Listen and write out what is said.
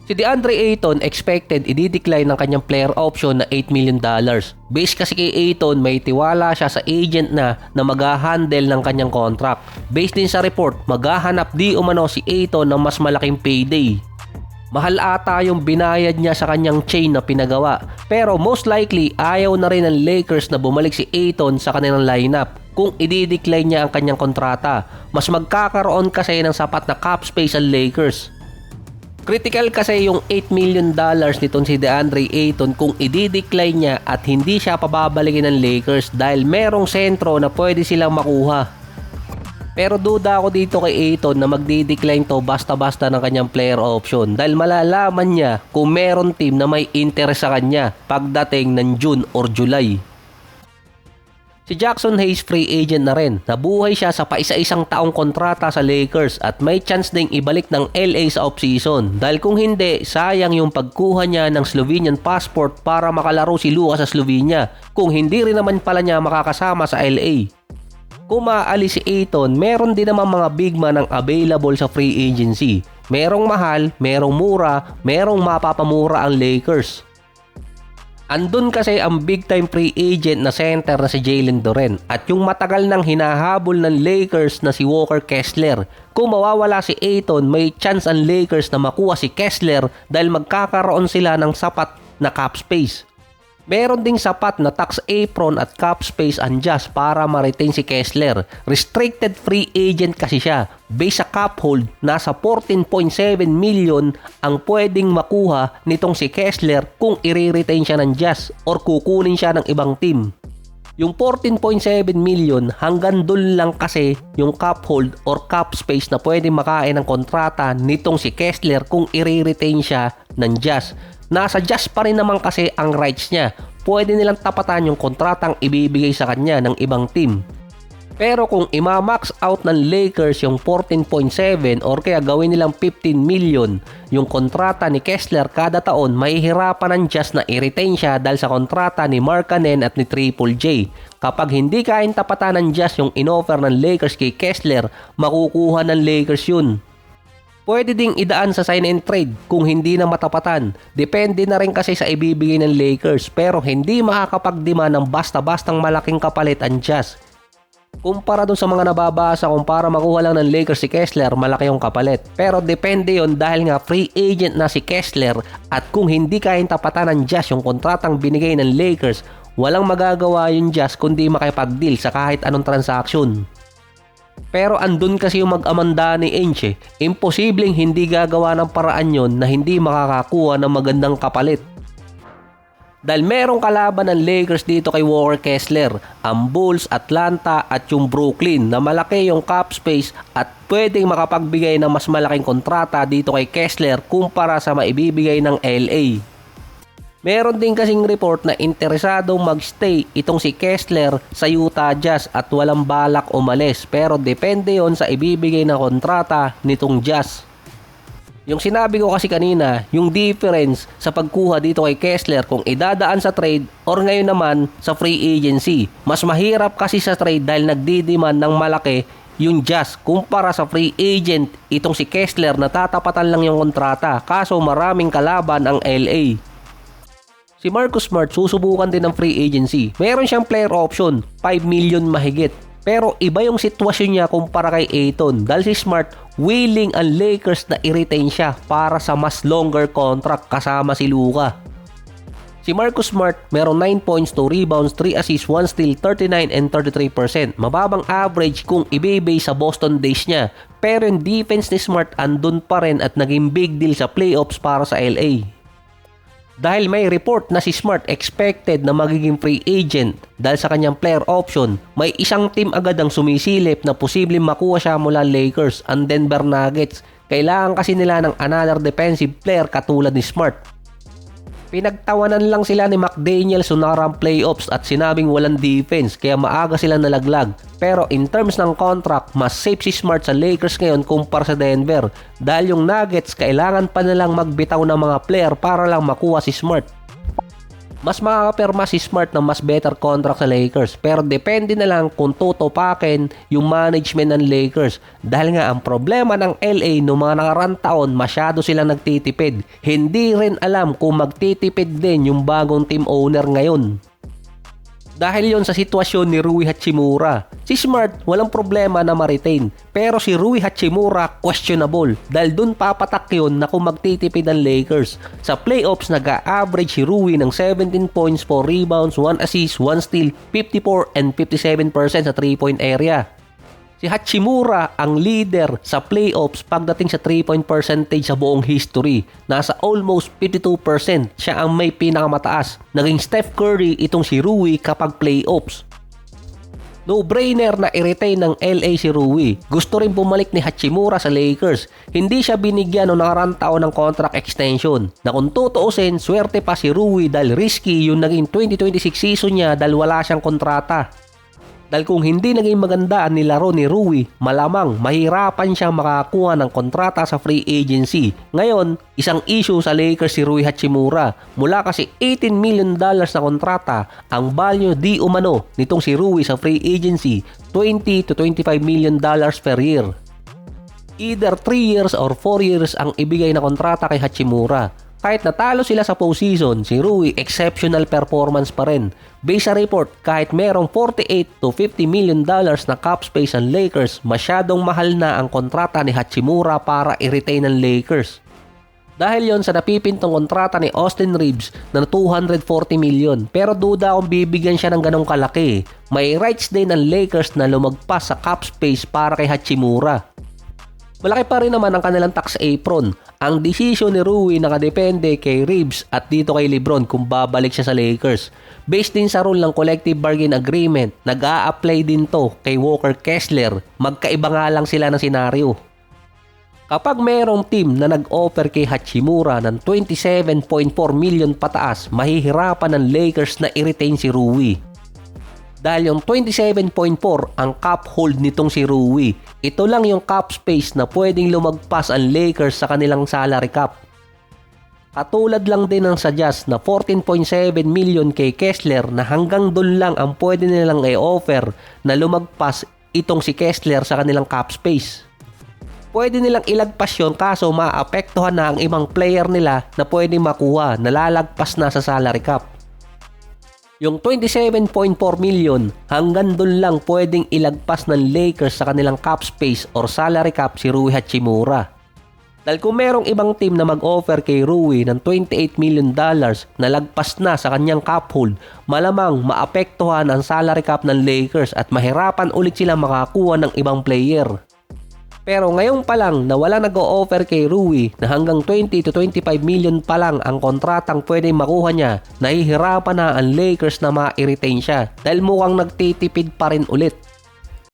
Si DeAndre Ayton expected i-decline ng kanyang player option na $8 million. Base kasi kay Ayton, may tiwala siya sa agent na mag-handle ng kanyang contract. Based din sa report, maghahanap di umano si Ayton ng mas malaking payday. Mahal ata yung binayad niya sa kanyang chain na pinagawa. Pero most likely, ayaw na rin ng Lakers na bumalik si Ayton sa kanilang lineup kung i-decline niya ang kanyang kontrata. Mas magkakaroon kasi ng sapat na cap space ang Lakers. Critical kasi yung $8 million nitong si DeAndre Ayton kung i-decline niya at hindi siya pababalikin ng Lakers dahil merong sentro na pwede silang makuha. Pero duda ako dito kay Ayton na magdi-decline to basta-basta ng kanyang player option dahil malalaman niya kung meron team na may interest sa kanya pagdating ng June or July. Si Jackson Hayes free agent na rin. Nabuhay siya sa paisa-isang taong kontrata sa Lakers at may chance ding ibalik ng LA sa offseason. Dahil kung hindi, sayang yung pagkuha niya ng Slovenian passport para makalaro si Luka sa Slovenia kung hindi rin naman pala niya makakasama sa LA. Kung maalis si Ayton, meron din naman mga big man ang available sa free agency. Merong mahal, merong mura, merong mapapamura ang Lakers. Andun kasi ang big time free agent na center na si Jalen Duren at yung matagal nang hinahabol ng Lakers na si Walker Kessler. Kung mawawala si Ayton, may chance ang Lakers na makuha si Kessler dahil magkakaroon sila ng sapat na cap space. Meron ding sapat na tax apron at cap space ang Jazz para ma-retain si Kessler. Restricted free agent kasi siya. Base sa cap hold, nasa 14.7 million ang pwedeng makuha nitong si Kessler kung i-retain siya ng Jazz or kukunin siya ng ibang team. Yung 14.7 million hanggang dun lang kasi yung cap hold or cap space na pwedeng makain ng kontrata nitong si Kessler kung i-retain siya ng Jazz. Nasa Jazz pa rin naman kasi ang rights niya. Pwede nilang tapatan yung kontratang ibibigay sa kanya ng ibang team. Pero kung ima-max out ng Lakers yung 14.7 or kaya gawin nilang 15 million yung kontrata ni Kessler kada taon, mahihirapan ng Jazz na i-retain siya dahil sa kontrata ni Markkanen at ni Triple J. Kapag hindi kain tapatan ng Jazz yung inoffer ng Lakers kay Kessler, makukuha ng Lakers yun. Pwede ding idaan sa sign and trade kung hindi na matapatan. Depende na rin kasi sa ibibigay ng Lakers pero hindi makakapagdima ng basta-bastang malaking kapalit ang Jazz. Kumpara dun sa mga nababasa kung para makuha lang ng Lakers si Kessler, malaki yung kapalit. Pero depende yon dahil nga free agent na si Kessler at kung hindi kayang tapatan ng Jazz yung kontratang binigay ng Lakers, walang magagawa yung Jazz kundi makipag-deal sa kahit anong transaction. Pero andun kasi yung mag-amanda ni Ainge. Imposibleng hindi gagawa ng paraan yon na hindi makakakuha ng magandang kapalit. Dahil merong kalaban ng Lakers dito kay Walker Kessler, ang Bulls, Atlanta at yung Brooklyn na malaki yung cap space at pwedeng makapagbigay ng mas malaking kontrata dito kay Kessler kumpara sa maibibigay ng LA. Meron din kasing report na interesadong magstay itong si Kessler sa Utah Jazz at walang balak umalis pero depende yon sa ibibigay na kontrata nitong Jazz. Yung sinabi ko kasi kanina, yung difference sa pagkuha dito kay Kessler kung idadaan sa trade or ngayon naman sa free agency. Mas mahirap kasi sa trade dahil nagdidemand ng malaki yung Jazz kumpara sa free agent itong si Kessler na tatapatan lang yung kontrata kaso maraming kalaban ang LA. Si Marcus Smart susubukan din ng free agency. Meron siyang player option, 5 million mahigit. Pero iba yung sitwasyon niya kumpara kay Ayton dahil si Smart willing ang Lakers na i-retain siya para sa mas longer contract kasama si Luka. Si Marcus Smart meron 9 points, 2 rebounds, 3 assists, 1 steal, 39 and 33%. Mababang average kung ibibay sa Boston days niya. Pero yung defense ni Smart andun pa rin at naging big deal sa playoffs para sa LA. Dahil may report na si Smart expected na magiging free agent dahil sa kanyang player option, may isang team agad ang sumisilip na posibleng makuha siya mula Lakers, ang Denver Nuggets. Kailangan kasi nila ng another defensive player katulad ni Smart. Pinagtawanan lang sila ni McDaniel sa nakarang playoffs at sinabing walang defense kaya maaga sila nalaglag. Pero in terms ng contract, mas safe si Smart sa Lakers ngayon kumpara sa Denver dahil yung Nuggets kailangan pa nilang magbitaw ng mga player para lang makuha si Smart. Mas makakapirma si Smart ng mas better contract sa Lakers, pero depende na lang kung tutupakin yung management ng Lakers. Dahil nga ang problema ng LA noong mga nakarang taon, masyado silang nagtitipid. Hindi rin alam kung magtitipid din yung bagong team owner ngayon. Dahil yon sa sitwasyon ni Rui Hachimura. Si Smart walang problema na ma-retain, pero si Rui Hachimura questionable dahil dun papatak yun na kung magtitipid ang Lakers. Sa playoffs nag-a-average si Rui ng 17 points, 4 rebounds, 1 assist, 1 steal, 54 and 57% sa 3-point area. Si Hachimura ang leader sa playoffs pagdating sa 3-point percentage sa buong history. Nasa almost 52%. Siya ang may pinakamataas. Naging Steph Curry itong si Rui kapag playoffs. No-brainer na i-retain ng LA si Rui. Gusto rin bumalik ni Hachimura sa Lakers. Hindi siya binigyan noong nakarang taon ng contract extension. Na kung tutuusin, swerte pa si Rui dahil risky yung naging 2026 season niya dahil wala siyang kontrata. Dahil kung hindi naging maganda ang nilaro ni Rui, malamang mahirapan siyang makakuha ng kontrata sa free agency. Ngayon, isang issue sa Lakers si Rui Hachimura. Mula kasi $18 million na kontrata, ang value di umano nitong si Rui sa free agency, $20 to $25 million per year. Either 3 years or 4 years ang ibigay na kontrata kay Hachimura. Kahit natalo sila sa postseason, si Rui exceptional performance pa rin. Base sa report, kahit merong $48 to $50 million na cap space ang Lakers, masyadong mahal na ang kontrata ni Hachimura para i-retain ng Lakers. Dahil yon sa napipintong kontrata ni Austin Reeves na $240 million, pero duda kung bibigyan siya ng ganong kalaki. May rights din ng Lakers na lumagpas sa cap space para kay Hachimura. Malaki pa rin naman ang kanilang tax apron. Ang desisyon ni Rui nakadepende kay Reeves at dito kay LeBron kung babalik siya sa Lakers. Based din sa rule ng collective bargain agreement, nag-a-apply din to kay Walker Kessler. Magkaiba nga lang sila ng senaryo. Kapag mayroong team na nag-offer kay Hachimura ng 27.4 million pataas, mahihirapan ng Lakers na i-retain si Rui. Dahil yung 27.4 ang cap hold nitong si Rui. Ito lang yung cap space na pwedeng lumagpas ang Lakers sa kanilang salary cap. Katulad lang din ng sa Jazz na 14.7 million kay Kessler na hanggang doon lang ang pwede nilang i-offer na lumagpas itong si Kessler sa kanilang cap space. Pwede nilang ilagpas yun kaso maapektuhan na ang ibang player nila na pwedeng makuha na lalagpas na sa salary cap. Yung 27.4 million hanggang doon lang pwedeng ilagpas ng Lakers sa kanilang cap space or salary cap si Rui Hachimura. Dahil kung merong ibang team na mag-offer kay Rui ng $28 million na lagpas na sa kanyang cap hold, malamang maapektuhan ang salary cap ng Lakers at mahirapan ulit silang makakuha ng ibang player. Pero ngayon pa lang na wala nag-o-offer kay Rui na hanggang 20 to 25 million pa lang ang kontratang pwedeng makuha niya, nahihirapan na ang Lakers na ma-retain siya dahil mukhang nagtitipid pa rin ulit.